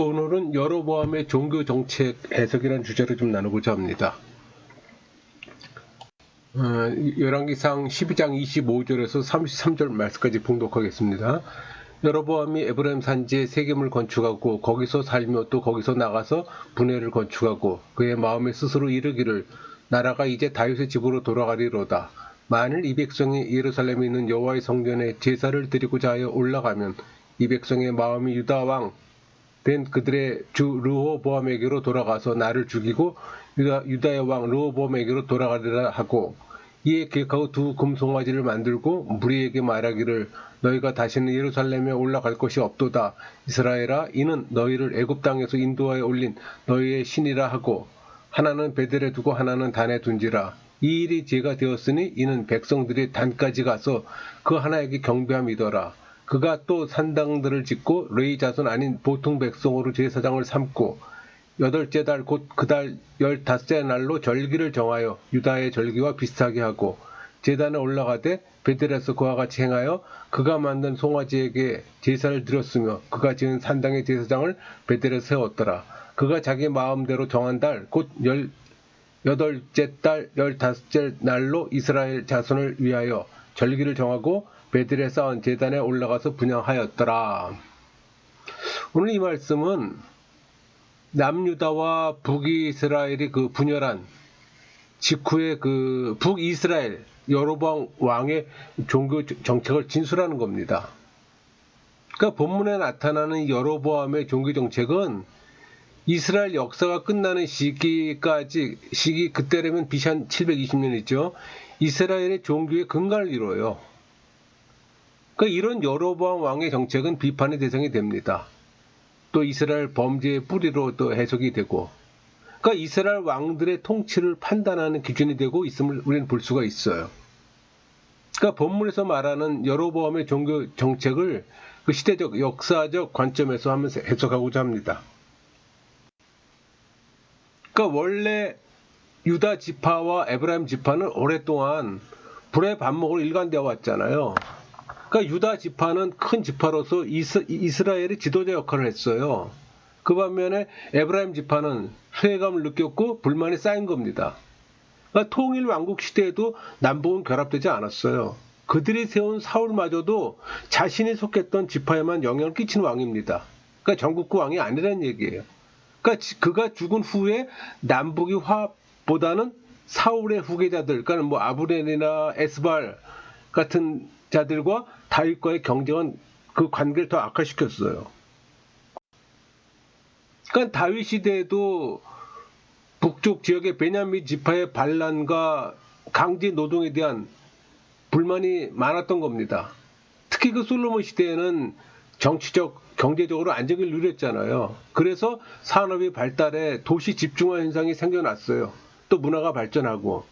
오늘은 여로보암의 종교 정책 해석이라는 주제로 좀 나누고자 합니다. 열왕기상 12장 25절에서 33절 말씀까지 봉독하겠습니다. 여로보암이 에브라임 산지에 세겜을 건축하고 거기서 살며 또 거기서 나가서 분회를 건축하고 그의 마음에 스스로 이르기를 나라가 이제 다윗의 집으로 돌아가리로다. 만일 이 백성이 예루살렘에 있는 여호와의 성전에 제사를 드리고자 하여 올라가면 이 백성의 마음이 유다 왕 된 그들의 주 르호보암에게로 돌아가서 나를 죽이고 유다의 왕 르호보암에게로 돌아가리라 하고 이에 계획하고 두 금송아지를 만들고 무리에게 말하기를 너희가 다시는 예루살렘에 올라갈 것이 없도다. 이스라엘아 이는 너희를 애굽 땅에서 인도하여 올린 너희의 신이라 하고 하나는 베델에 두고 하나는 단에 둔지라. 이 일이 죄가 되었으니 이는 백성들이 단까지 가서 그 하나에게 경배함이더라. 그가 또 산당들을 짓고 레위 자손 아닌 보통 백성으로 제사장을 삼고 8째 달 곧 그 달 15째 날로 절기를 정하여 유다의 절기와 비슷하게 하고 제단에 올라가되 베델에서 그와 같이 행하여 그가 만든 송아지에게 제사를 드렸으며 그가 지은 산당의 제사장을 베델에 세웠더라. 그가 자기 마음대로 정한 달 곧 8째 달 15째 날로 이스라엘 자손을 위하여 절기를 정하고 베델에 쌓은 제단에 올라가서 분향하였더라. 오늘 이 말씀은 남유다와 북이스라엘이 그 분열한 직후에 그 북이스라엘 여로보암 왕의 종교 정책을 진술하는 겁니다. 그러니까 본문에 나타나는 여로보암의 종교 정책은 이스라엘 역사가 끝나는 시기 그때라면 BC 한 720년이죠. 이스라엘의 종교의 근간을 이루어요. 그러니까 이런 여로보암 왕의 정책은 비판의 대상이 됩니다. 또 이스라엘 범죄의 뿌리로 또 해석이 되고, 그러니까 이스라엘 왕들의 통치를 판단하는 기준이 되고 있음을 우리는 볼 수가 있어요. 그러니까 본문에서 말하는 여로보암의 종교 정책을 그 시대적 역사적 관점에서 하면서 해석하고자 합니다. 그러니까 원래 유다 지파와 에브라임 지파는 오랫동안 불의 반목으로 일관되어 왔잖아요. 그러니까 유다 지파는 큰 지파로서 이스라엘의 지도자 역할을 했어요. 그 반면에 에브라임 지파는 소외감을 느꼈고 불만이 쌓인 겁니다. 그러니까 통일 왕국 시대에도 남북은 결합되지 않았어요. 그들이 세운 사울마저도 자신이 속했던 지파에만 영향을 끼치는 왕입니다. 그러니까 전국구 왕이 아니라는 얘기예요. 그러니까 그가 죽은 후에 남북이 화합보다는 사울의 후계자들, 그러니까 뭐 아브넬이나 에스발 같은 자들과 다윗과의 경쟁은 그 관계를 더 악화시켰어요. 그러니까 다윗 시대에도 북쪽 지역의 베냐민 지파의 반란과 강제 노동에 대한 불만이 많았던 겁니다. 특히 그 솔로몬 시대에는 정치적, 경제적으로 안정을 누렸잖아요. 그래서 산업이 발달해 도시 집중화 현상이 생겨났어요. 또 문화가 발전하고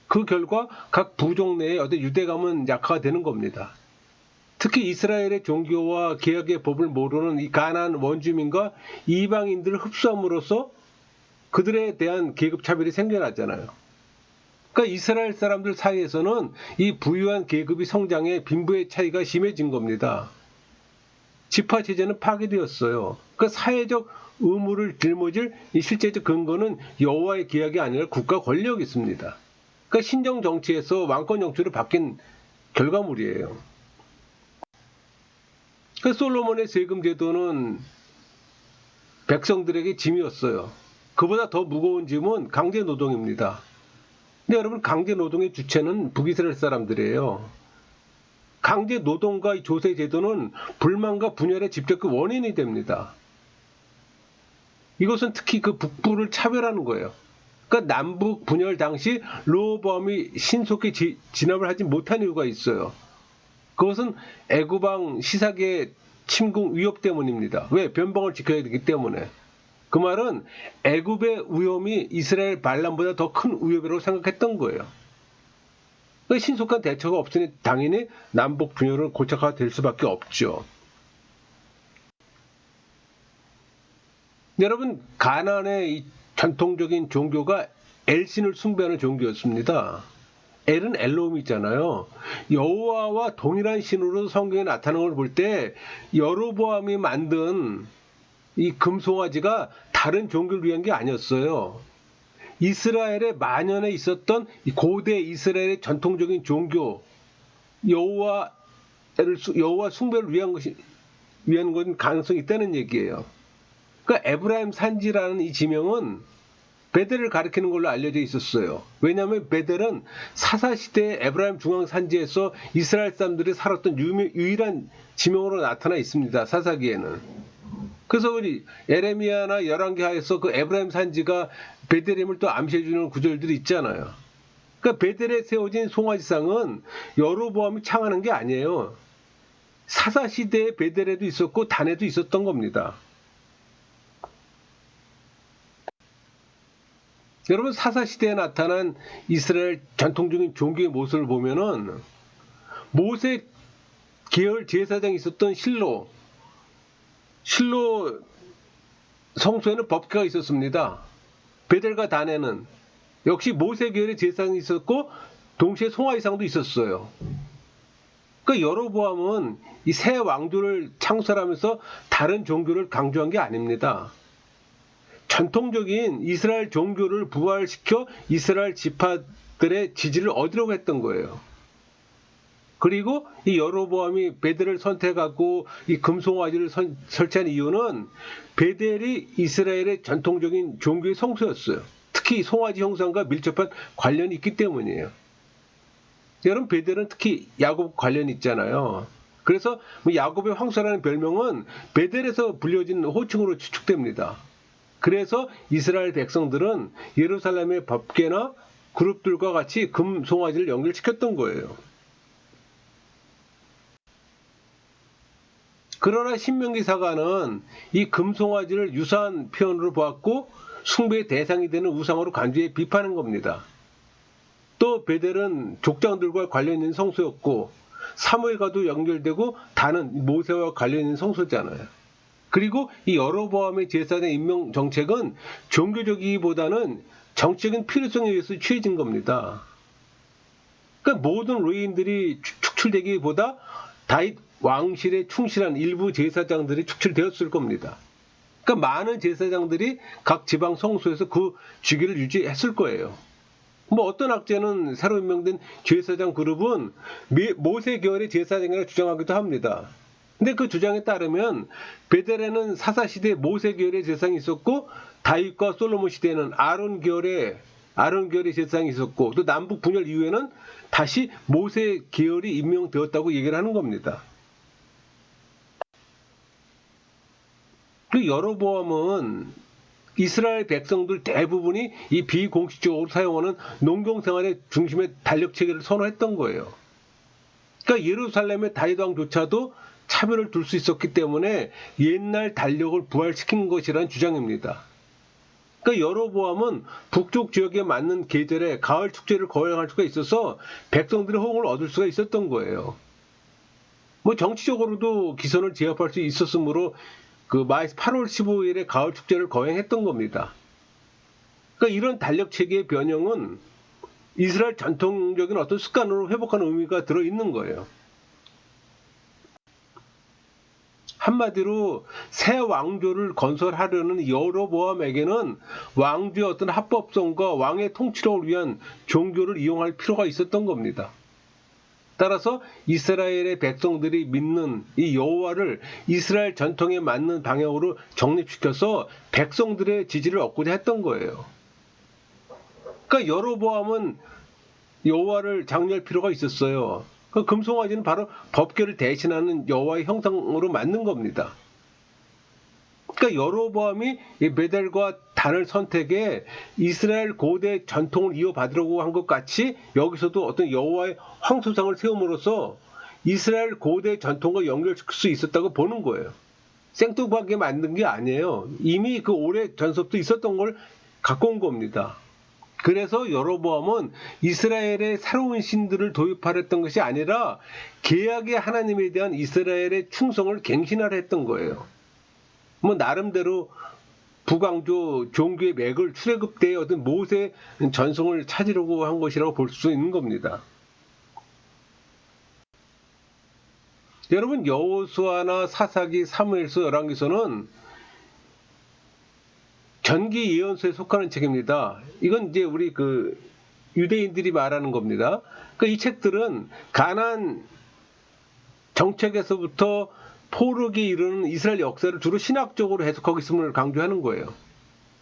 그 결과 각 부족 내의 어떤 유대감은 약화가 되는 겁니다. 특히 이스라엘의 종교와 개혁의 법을 모르는 이 가나안 원주민과 이방인들을 흡수함으로써 그들에 대한 계급 차별이 생겨났잖아요. 그러니까 이스라엘 사람들 사이에서는 이 부유한 계급이 성장해 빈부의 차이가 심해진 겁니다. 지파 체제는 파괴되었어요. 그 사회적 의무를 짊어질 이 실제적 근거는 여호와의 계약이 아니라 국가 권력이 있습니다. 그러니까 신정 정치에서 왕권 정치로 바뀐 결과물이에요. 그 솔로몬의 세금 제도는 백성들에게 짐이었어요. 그보다 더 무거운 짐은 강제 노동입니다. 근데 여러분 강제 노동의 주체는 북이스라엘 사람들이에요. 강제 노동과 이 조세 제도는 불만과 분열의 직접적 원인이 됩니다. 이것은 특히 그 북부를 차별하는 거예요. 그러니까 남북 분열 당시 르호보암이 신속히 진압을 하지 못한 이유가 있어요. 그것은 애굽왕 시삭의 침공 위협 때문입니다. 왜? 변방을 지켜야 되기 때문에. 그 말은 애굽의 위험이 이스라엘 반란보다 더 큰 위협이라고 생각했던 거예요. 그러니까 신속한 대처가 없으니 당연히 남북 분열은 고착화가 될 수밖에 없죠. 여러분 가나안의 이 전통적인 종교가 엘신을 숭배하는 종교였습니다. 엘은 엘로움이잖아요. 여호와와 동일한 신으로 성경에 나타나는 걸 볼 때 여로보암이 만든 이 금송아지가 다른 종교를 위한 게 아니었어요. 이스라엘의 만연에 있었던 이 고대 이스라엘의 전통적인 종교 여호와 숭배를 위한 건 가능성이 있다는 얘기예요. 그러니까 에브라임 산지라는 이 지명은 베델을 가리키는 걸로 알려져 있었어요. 왜냐하면 베델은 사사시대의 에브라임 중앙 산지에서 이스라엘 사람들이 살았던 유일한 지명으로 나타나 있습니다. 사사기에는. 그래서 우리 에레미야나 열왕기하에서 그 에브라임 산지가 베델임을 또 암시해주는 구절들이 있잖아요. 그러니까 베델에 세워진 송아지상은 여로보암이 창하는 게 아니에요. 사사시대의 베델에도 있었고 단에도 있었던 겁니다. 여러분 사사시대에 나타난 이스라엘 전통적인 종교의 모습을 보면은 모세 계열 제사장이 있었던 실로 성소에는 법궤가 있었습니다. 베델과 단에는 역시 모세 계열의 제사장이 있었고 동시에 송아지상도 있었어요. 그러니까 여로보암은 이 새 왕조를 창설하면서 다른 종교를 강조한 게 아닙니다. 전통적인 이스라엘 종교를 부활시켜 이스라엘 지파들의 지지를 얻으려고 했던 거예요. 그리고 이 여로보암이 베델을 선택하고 이 금송아지를 설치한 이유는 베델이 이스라엘의 전통적인 종교의 성소였어요. 특히 송아지 형상과 밀접한 관련이 있기 때문이에요. 여러분 베델은 특히 야곱 관련이 있잖아요. 그래서 야곱의 황소라는 별명은 베델에서 불려진 호칭으로 추측됩니다. 그래서 이스라엘 백성들은 예루살렘의 법궤나 그룹들과 같이 금송아지를 연결시켰던 거예요. 그러나 신명기사가는 이 금송아지를 유사한 표현으로 보았고 숭배의 대상이 되는 우상으로 간주해 비판한 겁니다. 또 베델은 족장들과 관련 있는 성소였고 사무엘과도 연결되고 단은 모세와 관련 있는 성소잖아요. 그리고 이 여로보암의 제사장 임명 정책은 종교적이기보다는 정치적인 필요성에 의해서 취해진 겁니다. 그러니까 모든 레위인들이 축출되기보다 다윗 왕실에 충실한 일부 제사장들이 축출되었을 겁니다. 그러니까 많은 제사장들이 각 지방 성소에서 그 주기를 유지했을 거예요. 어떤 학자는 새로 임명된 제사장 그룹은 모세 계열의 제사장이라고 주장하기도 합니다. 근데 그 주장에 따르면 베델에는 사사시대 모세 계열의 제사장이 있었고 다윗과 솔로몬 시대에는 아론 계열의 제사장이 있었고 또 남북 분열 이후에는 다시 모세 계열이 임명되었다고 얘기를 하는 겁니다. 그 여로보암은 이스라엘 백성들 대부분이 이 비공식적으로 사용하는 농경생활의 중심의 달력 체계를 선호했던 거예요. 그러니까 예루살렘의 다윗 왕조차도 차별을 둘 수 있었기 때문에 옛날 달력을 부활시킨 것이라는 주장입니다. 그러니까 여로보암은 북쪽 지역에 맞는 계절에 가을 축제를 거행할 수가 있어서 백성들의 호응을 얻을 수가 있었던 거예요. 정치적으로도 기선을 제압할 수 있었으므로 그 8월 15일에 가을 축제를 거행했던 겁니다. 그러니까 이런 달력 체계의 변형은 이스라엘 전통적인 어떤 습관으로 회복하는 의미가 들어있는 거예요. 한마디로 새 왕조를 건설하려는 여로보암에게는 왕조의 어떤 합법성과 왕의 통치력을 위한 종교를 이용할 필요가 있었던 겁니다. 따라서 이스라엘의 백성들이 믿는 이 여호와를 이스라엘 전통에 맞는 방향으로 정립시켜서 백성들의 지지를 얻고자 했던 거예요. 그러니까 여로보암은 여호와를 장려할 필요가 있었어요. 그 금송아지는 바로 법궤를 대신하는 여호와의 형상으로 만든 겁니다. 그러니까 여로보암이 베델과 단을 선택해 이스라엘 고대 전통을 이어받으려고 한 것 같이 여기서도 어떤 여호와의 황소상을 세움으로써 이스라엘 고대 전통과 연결시킬 수 있었다고 보는 거예요. 생뚱하게 만든 게 아니에요. 이미 그 오래 전서부터 있었던 걸 갖고 온 겁니다. 그래서 여로보암은 이스라엘의 새로운 신들을 도입하려 했던 것이 아니라 계약의 하나님에 대한 이스라엘의 충성을 갱신하려 했던 거예요. 나름대로 북왕조 종교의 맥을 출애굽때의 어떤 모세 전성을 찾으려고 한 것이라고 볼 수 있는 겁니다. 여러분 여호수아나 사사기, 사무엘서, 열왕기서는 전기 예언서에 속하는 책입니다. 이건 이제 우리 그 유대인들이 말하는 겁니다. 그러니까 이 책들은 가나안 정책에서부터 포로기에 이르는 이스라엘 역사를 주로 신학적으로 해석하고 있음을 강조하는 거예요.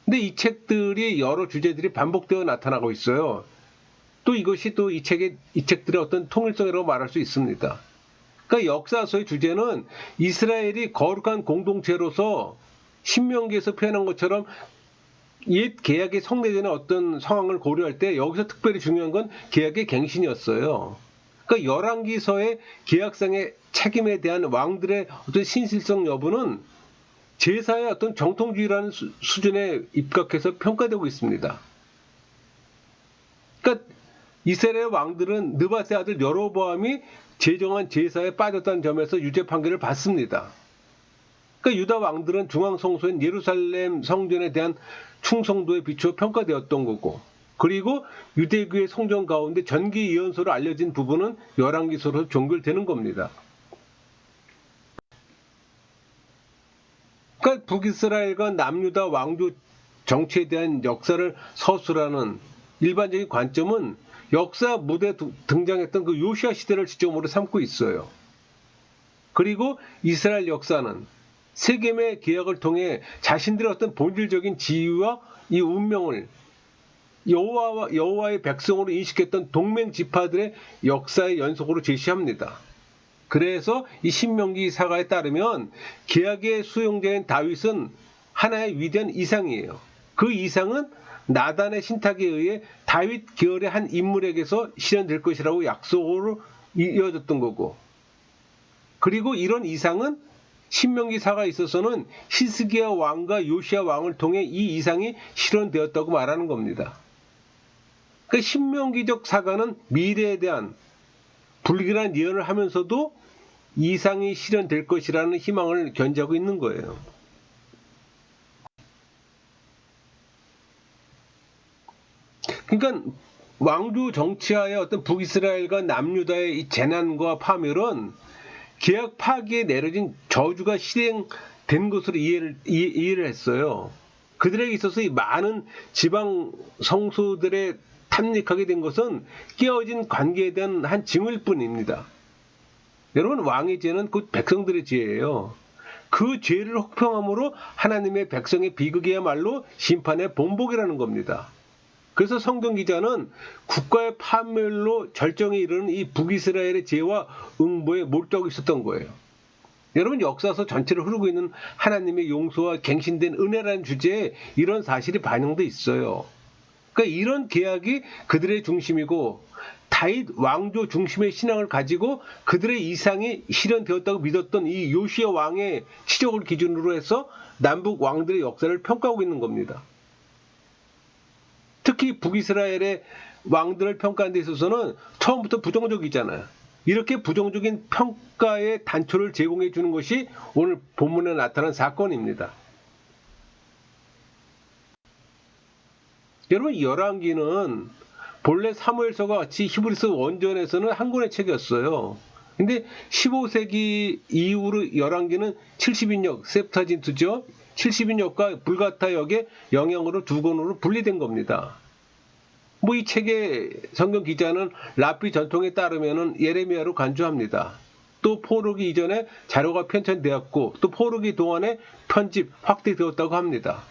근데 이 책들이 여러 주제들이 반복되어 나타나고 있어요. 또 이것이 또 이 책들의 어떤 통일성이라고 말할 수 있습니다. 그러니까 역사서의 주제는 이스라엘이 거룩한 공동체로서 신명기에서 표현한 것처럼 옛 계약의 성내되는 어떤 상황을 고려할 때 여기서 특별히 중요한 건 계약의 갱신이었어요. 그러니까 열왕기서의 계약상의 책임에 대한 왕들의 어떤 신실성 여부는 제사의 어떤 정통주의라는 수준에 입각해서 평가되고 있습니다. 그러니까 이스라엘 왕들은 느밧의 아들 여로보암이 제정한 제사에 빠졌다는 점에서 유죄 판결을 받습니다. 그러니까 유다 왕들은 중앙 성소인 예루살렘 성전에 대한 충성도에 비추어 평가되었던 거고, 그리고 유대교의 성전 가운데 전기 예언서로 알려진 부분은 열왕기서로 종결되는 겁니다. 그러니까 북이스라엘과 남유다 왕조 정치에 대한 역사를 서술하는 일반적인 관점은 역사 무대에 등장했던 그 요시아 시대를 지점으로 삼고 있어요. 그리고 이스라엘 역사는 세겜의 계약을 통해 자신들의 어떤 본질적인 지위와 이 운명을 여호와의 백성으로 인식했던 동맹 지파들의 역사의 연속으로 제시합니다. 그래서 이 신명기 사가에 따르면 계약의 수용자인 다윗은 하나의 위대한 이상이에요. 그 이상은 나단의 신탁에 의해 다윗 계열의 한 인물에게서 실현될 것이라고 약속으로 이어졌던 거고, 그리고 이런 이상은 신명기 사가에 있어서는 히스기야 왕과 요시야 왕을 통해 이 이상이 실현되었다고 말하는 겁니다. 그러니까 신명기적 사가는 미래에 대한 불길한 예언을 하면서도 이상이 실현될 것이라는 희망을 견지하고 있는 거예요. 그러니까 왕조 정치하의 어떤 북이스라엘과 남유다의 이 재난과 파멸은 계약 파기에 내려진 저주가 실행된 것으로 이해를 했어요. 그들에게 있어서 이 많은 지방 성소들에 탐닉하게 된 것은 깨어진 관계에 대한 한 징후일 뿐입니다. 여러분, 왕의 죄는 곧 백성들의 죄예요. 그 죄를 혹평함으로 하나님의 백성의 비극이야말로 심판의 본복이라는 겁니다. 그래서 성경 기자는 국가의 파멸로 절정에 이르는 이 북이스라엘의 죄와 응보에 몰두하고 있었던 거예요. 여러분, 역사서 전체를 흐르고 있는 하나님의 용서와 갱신된 은혜라는 주제에 이런 사실이 반영돼 있어요. 그러니까 이런 계약이 그들의 중심이고 다윗 왕조 중심의 신앙을 가지고 그들의 이상이 실현되었다고 믿었던 이 요시야 왕의 시적을 기준으로 해서 남북 왕들의 역사를 평가하고 있는 겁니다. 특히 북이스라엘의 왕들을 평가하는 데 있어서는 처음부터 부정적이잖아요. 이렇게 부정적인 평가의 단초를 제공해 주는 것이 오늘 본문에 나타난 사건입니다. 여러분, 열왕기는 본래 사무엘서와 같이 히브리서 원전에서는 한 권의 책이었어요. 근데 15세기 이후로 열왕기는 70인역, 셉타진트죠. 70인역과 불가타역의 영향으로 두 권으로 분리된 겁니다. 이 책의 성경 기자는 랍비 전통에 따르면 예레미야로 간주합니다. 또 포로기 이전에 자료가 편찬되었고 또 포로기 동안에 편집, 확대되었다고 합니다.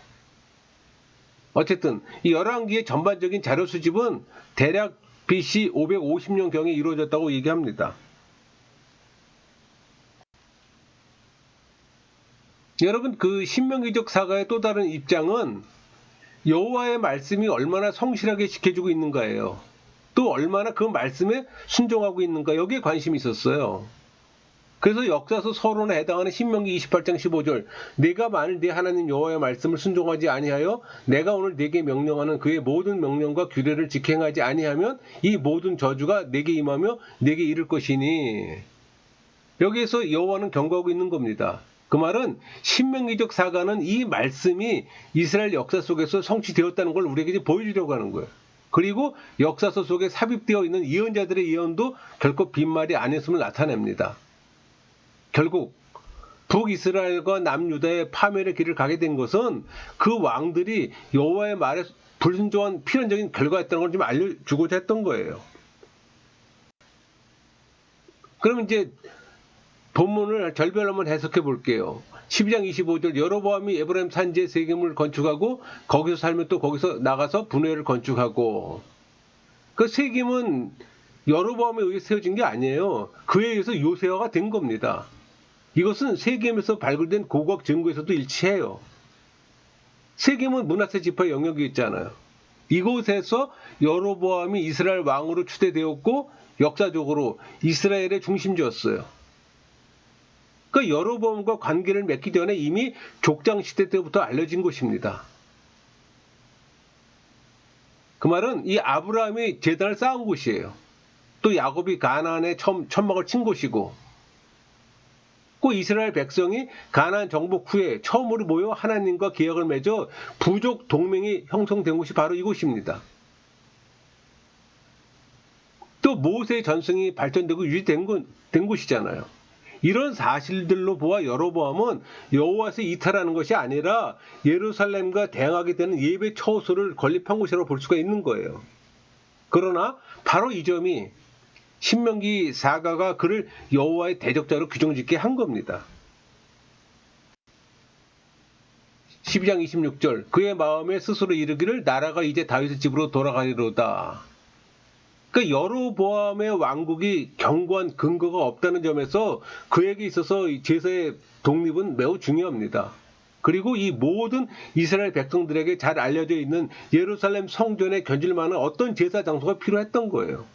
어쨌든 이 열왕기의 전반적인 자료 수집은 대략 BC 550년경에 이루어졌다고 얘기합니다. 여러분, 그 신명기적 사가의 또 다른 입장은 여호와의 말씀이 얼마나 성실하게 지켜주고 있는가예요. 또 얼마나 그 말씀에 순종하고 있는가, 여기에 관심이 있었어요. 그래서 역사서 서론에 해당하는 신명기 28장 15절, 내가 만일 내 하나님 여호와의 말씀을 순종하지 아니하여 내가 오늘 네게 명령하는 그의 모든 명령과 규례를 직행하지 아니하면 이 모든 저주가 네게 임하며 네게 이를 것이니, 여기에서 여호와는 경고하고 있는 겁니다. 그 말은 신명기적 사가는 이 말씀이 이스라엘 역사 속에서 성취되었다는 걸 우리에게 보여주려고 하는 거예요. 그리고 역사서 속에 삽입되어 있는 예언자들의 예언도 결코 빈말이 아니었음을 나타냅니다. 결국 북이스라엘과 남유다의 파멸의 길을 가게 된 것은 그 왕들이 여호와의 말에 불순종한 필연적인 결과였다는 걸 좀 알려주고자 했던 거예요. 그럼 이제 본문을 절별로 한번 해석해 볼게요. 12장 25절 여로보암이 에브라임 산지에 세겜을 건축하고 거기서 살면 또 거기서 나가서 분회를 건축하고, 그 세겜은 여로보암에 의해 세워진 게 아니에요. 그에 의해서 요새화가 된 겁니다. 이것은 세겜에서 발굴된 고고학 증거에서도 일치해요. 세겜은 므낫세 지파의 영역이 있잖아요. 이곳에서 여로보암이 이스라엘 왕으로 추대되었고 역사적으로 이스라엘의 중심지였어요. 그러니까 여로보암과 관계를 맺기 전에 이미 족장 시대 때부터 알려진 곳입니다. 그 말은 이 아브라함이 제단을 쌓은 곳이에요. 또 야곱이 가나안에 처음 천막을 친 곳이고, 그 이스라엘 백성이 가나안 정복 후에 처음으로 모여 하나님과 계약을 맺어 부족 동맹이 형성된 곳이 바로 이곳입니다. 또 모세의 전승이 발전되고 유지된 곳이잖아요. 이런 사실들로 보아 여로보암은 여호와에서 이탈하는 것이 아니라 예루살렘과 대항하게 되는 예배 처소를 건립한 곳이라고 볼 수가 있는 거예요. 그러나 바로 이 점이 신명기 사가가 그를 여호와의 대적자로 규정짓게 한 겁니다. 12장 26절 그의 마음에 스스로 이르기를 나라가 이제 다윗의 집으로 돌아가리로다. 그러니까 여로보암의 왕국이 견고한 근거가 없다는 점에서 그에게 있어서 제사의 독립은 매우 중요합니다. 그리고 이 모든 이스라엘 백성들에게 잘 알려져 있는 예루살렘 성전에 견질 만한 어떤 제사 장소가 필요했던 거예요.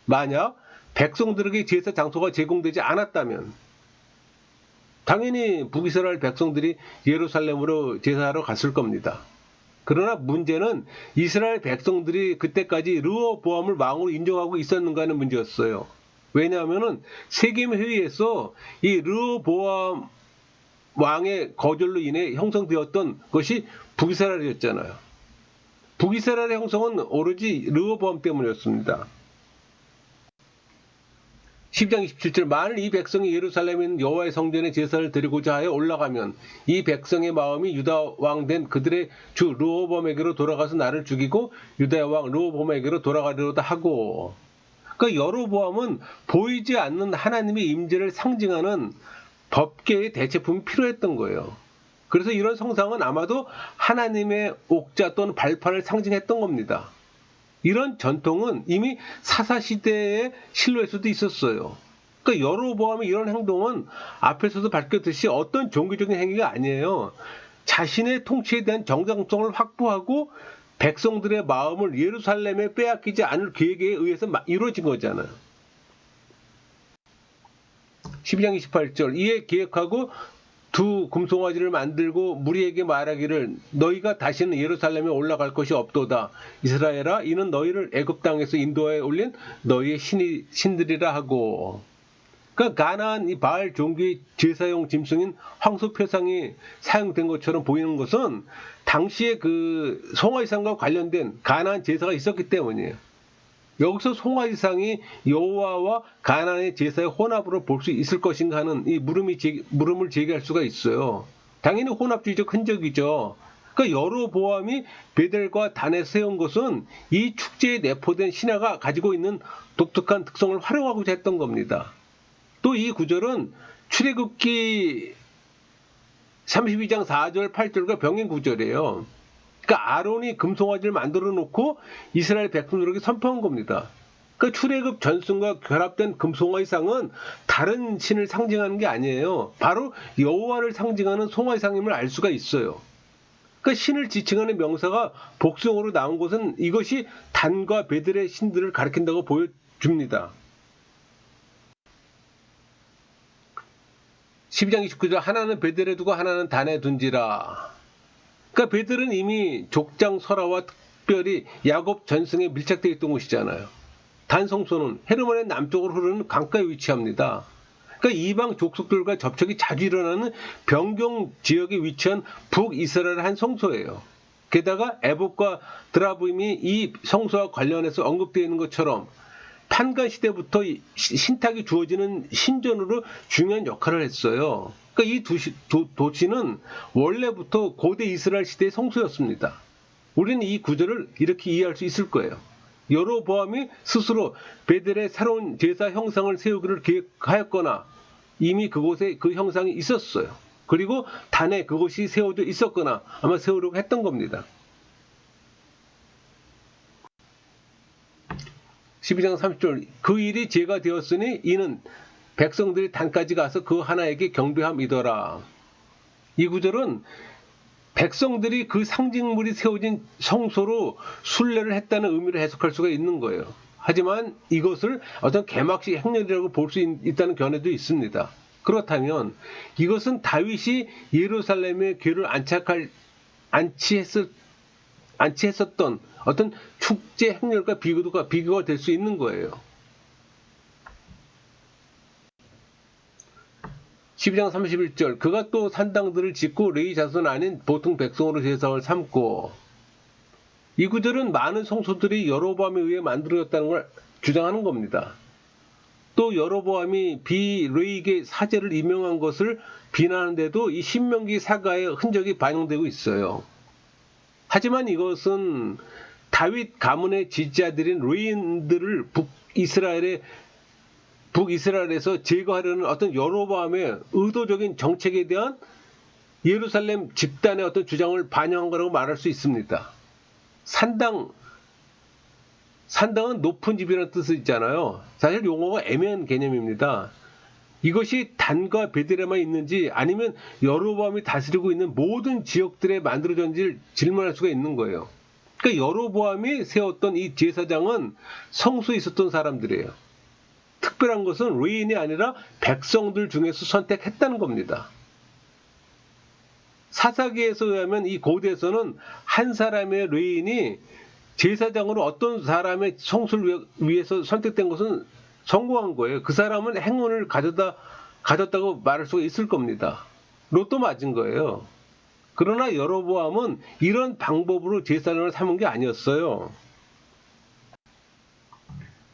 만약 백성들에게 제사 장소가 제공되지 않았다면 당연히 북이스라엘 백성들이 예루살렘으로 제사하러 갔을 겁니다. 그러나 문제는 이스라엘 백성들이 그때까지 르호보암을 왕으로 인정하고 있었는가 하는 문제였어요. 왜냐하면 세겜 회의에서 이 르호보암 왕의 거절로 인해 형성되었던 것이 북이스라엘이었잖아요. 북이스라엘의 형성은 오로지 르호보암 때문이었습니다. 10장 27절 만일 이 백성이 예루살렘에 있는 여호와의 성전에 제사를 드리고자 하여 올라가면 이 백성의 마음이 유다 왕 된 그들의 주 르호보암에게로 돌아가서 나를 죽이고 유다 왕 르호보암에게로 돌아가리로다 하고, 그러니까 여로보암은 보이지 않는 하나님의 임재를 상징하는 법궤의 대체품이 필요했던 거예요. 그래서 이런 성상은 아마도 하나님의 옥자 또는 발판을 상징했던 겁니다. 이런 전통은 이미 사사시대의 실로에서도 있었어요. 그러니까 여로보암의 이런 행동은 앞에서도 밝혔듯이 어떤 종교적인 행위가 아니에요. 자신의 통치에 대한 정당성을 확보하고 백성들의 마음을 예루살렘에 빼앗기지 않을 계획에 의해서 이루어진 거잖아요. 12장 28절 이에 계획하고 두 금송아지를 만들고 무리에게 말하기를 너희가 다시는 예루살렘에 올라갈 것이 없도다. 이스라엘아 이는 너희를 애굽 땅에서 인도하여 올린 너희의 신들이라 하고, 그러니까 가나안 이 바알 종교의 제사용 짐승인 황소표상이 사용된 것처럼 보이는 것은 당시에 그 송아지상과 관련된 가나안 제사가 있었기 때문이에요. 여기서 송아지상이 여호와와 가나안의 제사의 혼합으로 볼 수 있을 것인가 하는 이 물음을 제기할 수가 있어요. 당연히 혼합주의적 흔적이죠. 그러니까 여로보암이 베델과 단에 세운 것은 이 축제에 내포된 신화가 가지고 있는 독특한 특성을 활용하고자 했던 겁니다. 또 이 구절은 출애굽기 32장 4절 8절과 병행 구절이에요. 그러니까 아론이 금송아지를 만들어 놓고 이스라엘 백성들에게 선포한 겁니다. 그러니까 출애굽 전승과 결합된 금송아지상은 다른 신을 상징하는 게 아니에요. 바로 여호와를 상징하는 송아지상임을 알 수가 있어요. 그러니까 신을 지칭하는 명사가 복수형으로 나온 것은 이것이 단과 베델의 신들을 가리킨다고 보여줍니다. 12장 29절 하나는 베델에 두고 하나는 단에 둔지라. 그러니까 베델은 이미 족장 설화와 특별히 야곱 전승에 밀착되어 있던 곳이잖아요. 단 성소는 헤르몬의 남쪽으로 흐르는 강가에 위치합니다. 그러니까 이방 족속들과 접촉이 자주 일어나는 변경 지역에 위치한 북이스라엘의 한 성소예요. 게다가 에봇과 드라붐이 이 성소와 관련해서 언급되어 있는 것처럼 판관 시대부터 신탁이 주어지는 신전으로 중요한 역할을 했어요. 그러니까 이 도시는 원래부터 고대 이스라엘 시대의 성소였습니다. 우리는 이 구절을 이렇게 이해할 수 있을 거예요. 여로보암이 스스로 베델에 새로운 제사 형상을 세우기를 계획하였거나 이미 그곳에 그 형상이 있었어요. 그리고 단에 그곳이 세워져 있었거나 아마 세우려고 했던 겁니다. 12장 30절 그 일이 죄가 되었으니 이는 백성들이 단까지 가서 그 하나에게 경배함이더라. 이 구절은 백성들이 그 상징물이 세워진 성소로 순례를 했다는 의미를 해석할 수가 있는 거예요. 하지만 이것을 어떤 개막식 행렬이라고 볼 수 있다는 견해도 있습니다. 그렇다면 이것은 다윗이 예루살렘에 궤를 안치했었던 어떤 축제 행렬과 비교가 될 수 있는 거예요. 12장 31절 그가 또 산당들을 짓고 레위 자손 아닌 보통 백성으로 제사를 삼고 이 구절은 많은 성소들이 여로보암에 의해 만들어졌다는 걸 주장하는 겁니다. 또 여로보암이 비레이게 사제를 임명한 것을 비난하는데도 이 신명기 사가의 흔적이 반영되고 있어요. 하지만 이것은 다윗 가문의 지지자들인 레위인들을 북이스라엘에서 제거하려는 어떤 여로보암의 의도적인 정책에 대한 예루살렘 집단의 어떤 주장을 반영한 거라고 말할 수 있습니다. 산당은 높은 집이라는 뜻이 있잖아요. 사실 용어가 애매한 개념입니다. 이것이 단과 베델에만 있는지 아니면 여로보암이 다스리고 있는 모든 지역들에 만들어졌는지 질문할 수가 있는 거예요. 그러니까 여로보암이 세웠던 이 제사장은 성소에 있었던 사람들이에요. 특별한 것은 레위인이 아니라 백성들 중에서 선택했다는 겁니다. 사사기에서 의하면 이 고대에서는 한 사람의 레위인이 제사장으로 어떤 사람의 성소를 위해서 선택된 것은 성공한 거예요. 그 사람은 행운을 가졌다고 말할 수가 있을 겁니다. 로또 맞은 거예요. 그러나 여로보암은 이런 방법으로 제사장을 삼은 게 아니었어요.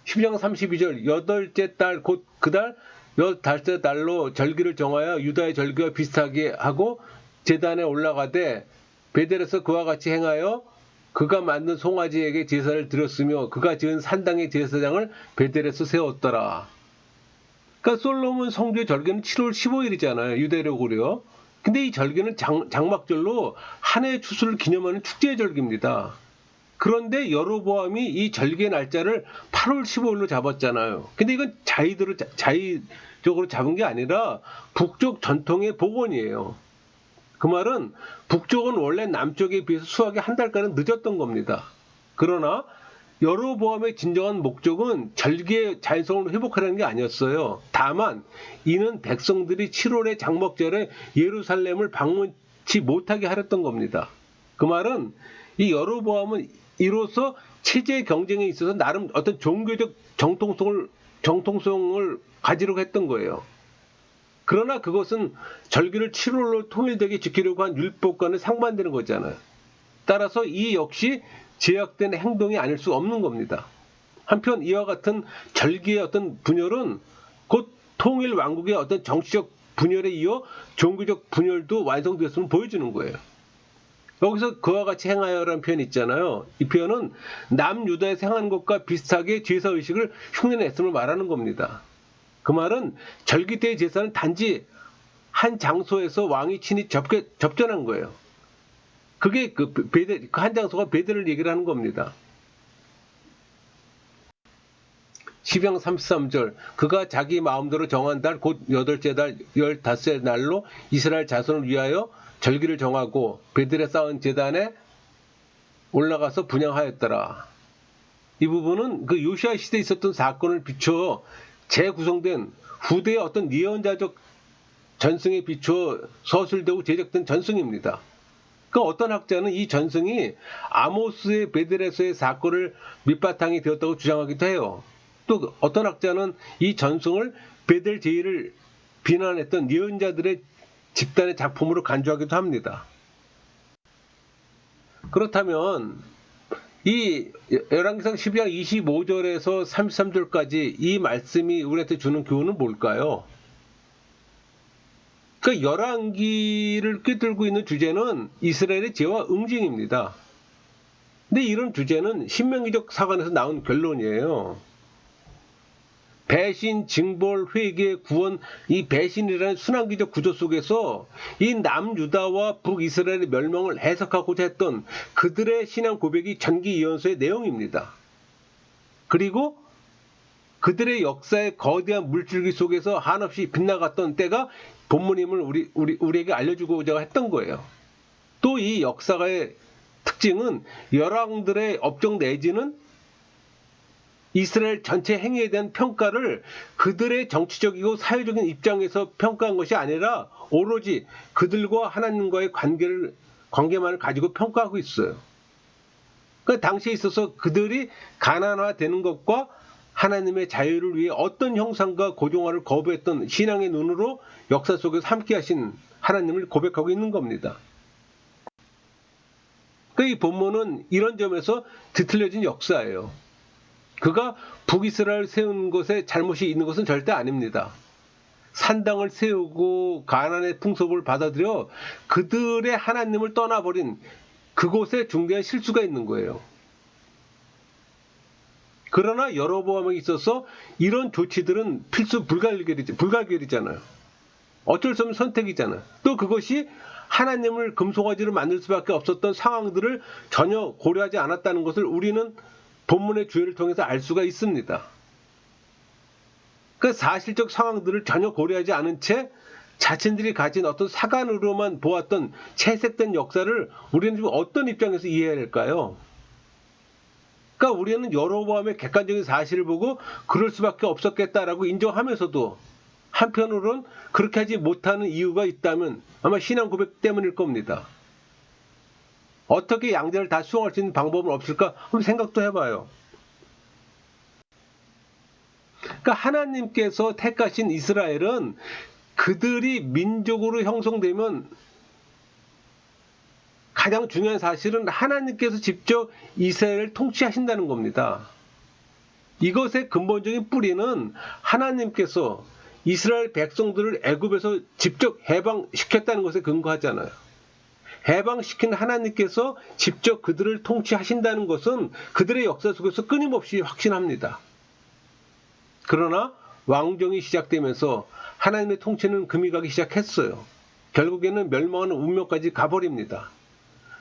12장 32절 여덟째 달 곧 그달 15째 달로 절기를 정하여 유다의 절기와 비슷하게 하고 제단에 올라가되 베델에서 그와 같이 행하여 그가 만든 송아지에게 제사를 드렸으며 그가 지은 산당의 제사장을 베델에서 세웠더라. 그러니까 솔로몬 성주의 절기는 7월 15일이잖아요. 유대력으로요. 근데 이 절기는 장막절로 한 해의 추수를 기념하는 축제의 절기입니다. 그런데 여로보암이 이 절기의 날짜를 8월 15일로 잡았잖아요. 근데 이건 자의적으로 잡은 게 아니라 북쪽 전통의 복원이에요. 그 말은 북쪽은 원래 남쪽에 비해서 수확이 한 달가량 늦었던 겁니다. 그러나 여로보암의 진정한 목적은 절기의 자연성을 회복하려는 게 아니었어요. 다만 이는 백성들이 7월의 장막절에 예루살렘을 방문치 못하게 하렸던 겁니다. 그 말은 이 여로보암은 이로써 체제 경쟁에 있어서 나름 어떤 종교적 정통성을 가지려고 했던 거예요. 그러나 그것은 절기를 7월로 통일되게 지키려고 한 율법과는 상반되는 거잖아요. 따라서 이 역시 제약된 행동이 아닐 수 없는 겁니다. 한편 이와 같은 절기의 어떤 분열은 곧 통일 왕국의 어떤 정치적 분열에 이어 종교적 분열도 완성되었음을 보여주는 거예요. 여기서 그와 같이 행하여라는 표현이 있잖아요. 이 표현은 남유다에서 행하는 것과 비슷하게 제사의식을 흉내냈음을 말하는 겁니다. 그 말은 절기 때의 제사는 단지 한 장소에서 왕이 친히 접전한 거예요. 그게 그 한 장소가 베델을 얘기를 하는 겁니다. 12장 33절 그가 자기 마음대로 정한 달 곧 8째 달 15째 날로 이스라엘 자손을 위하여 절기를 정하고 베델에 쌓은 제단에 올라가서 분향하였더라. 이 부분은 그 요시아 시대에 있었던 사건을 비추어 재구성된 후대의 어떤 예언자적 전승에 비추어 서술되고 제작된 전승입니다. 그 어떤 학자는 이 전승이 아모스의 베델에서의 사건을 밑바탕이 되었다고 주장하기도 해요. 또 어떤 학자는 이 전승을 베델 제의를 비난했던 예언자들의 집단의 작품으로 간주하기도 합니다. 그렇다면 이 열왕기상 12장 25절에서 33절까지 이 말씀이 우리한테 주는 교훈은 뭘까요? 그 열왕기를 꿰뚫고 있는 주제는 이스라엘의 죄와 응징입니다. 근데 이런 주제는 신명기적 사관에서 나온 결론이에요. 배신, 징벌, 회개, 구원, 이 배신이라는 순환기적 구조 속에서 이 남유다와 북이스라엘의 멸망을 해석하고자 했던 그들의 신앙 고백이 전기이언서의 내용입니다. 그리고 그들의 역사의 거대한 물줄기 속에서 한없이 빗나갔던 때가 본문임을 우리에게 알려주고자 했던 거예요. 또 이 역사의 특징은 열왕들의 업적 내지는 이스라엘 전체 행위에 대한 평가를 그들의 정치적이고 사회적인 입장에서 평가한 것이 아니라 오로지 그들과 하나님과의 관계만을 가지고 평가하고 있어요. 그러니까 당시에 있어서 그들이 가난화되는 것과 하나님의 자유를 위해 어떤 형상과 고정화를 거부했던 신앙의 눈으로 역사 속에서 함께 하신 하나님을 고백하고 있는 겁니다. 그러니까 이 본문은 이런 점에서 뒤틀려진 역사예요. 그가 북이스라엘 세운 것에 잘못이 있는 것은 절대 아닙니다. 산당을 세우고 가나안의 풍속을 받아들여 그들의 하나님을 떠나버린 그곳에 중대한 실수가 있는 거예요. 그러나 여로보암에 있어서 이런 조치들은 필수 불가결이잖아요. 어쩔 수 없는 선택이잖아요. 또 그것이 하나님을 금송아지로 만들 수밖에 없었던 상황들을 전혀 고려하지 않았다는 것을 우리는 본문의 주제를 통해서 알 수가 있습니다. 그 사실적 상황들을 전혀 고려하지 않은 채 자신들이 가진 어떤 사관으로만 보았던 채색된 역사를 우리는 지금 어떤 입장에서 이해해야 할까요? 그러니까 우리는 여로보암의 객관적인 사실을 보고 그럴 수밖에 없었겠다라고 인정하면서도 한편으로는 그렇게 하지 못하는 이유가 있다면 아마 신앙 고백 때문일 겁니다. 어떻게 양자를 다 수용할 수 있는 방법은 없을까? 한번 생각도 해봐요. 그러니까 하나님께서 택하신 이스라엘은 그들이 민족으로 형성되면 가장 중요한 사실은 하나님께서 직접 이스라엘을 통치하신다는 겁니다. 이것의 근본적인 뿌리는 하나님께서 이스라엘 백성들을 애굽에서 직접 해방시켰다는 것에 근거하잖아요. 해방시킨 하나님께서 직접 그들을 통치하신다는 것은 그들의 역사 속에서 끊임없이 확신합니다. 그러나 왕정이 시작되면서 하나님의 통치는 금이 가기 시작했어요. 결국에는 멸망하는 운명까지 가버립니다.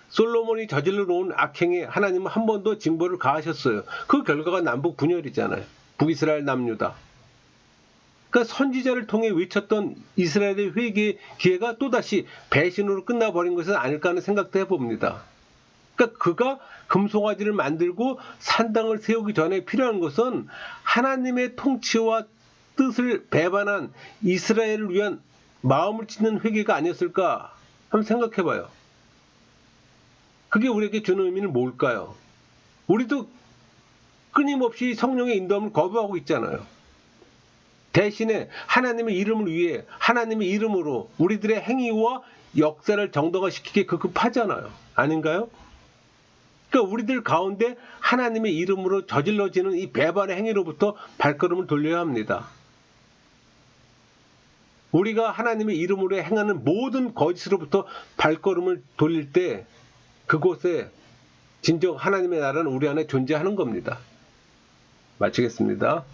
솔로몬이 저질러 놓은 악행에 하나님은 한 번 더 징벌을 가하셨어요. 그 결과가 남북 분열이잖아요. 북이스라엘 남유다. 그러니까 선지자를 통해 외쳤던 이스라엘의 회개의 기회가 또다시 배신으로 끝나버린 것은 아닐까 하는 생각도 해봅니다. 그러니까 그가 금송아지를 만들고 산당을 세우기 전에 필요한 것은 하나님의 통치와 뜻을 배반한 이스라엘을 위한 마음을 찢는 회개가 아니었을까 한번 생각해봐요. 그게 우리에게 주는 의미는 뭘까요? 우리도 끊임없이 성령의 인도함을 거부하고 있잖아요. 대신에 하나님의 이름을 위해 하나님의 이름으로 우리들의 행위와 역사를 정당화시키기에 급급하잖아요. 아닌가요? 그러니까 우리들 가운데 하나님의 이름으로 저질러지는 이 배반의 행위로부터 발걸음을 돌려야 합니다. 우리가 하나님의 이름으로 행하는 모든 거짓으로부터 발걸음을 돌릴 때 그곳에 진정 하나님의 나라는 우리 안에 존재하는 겁니다. 마치겠습니다.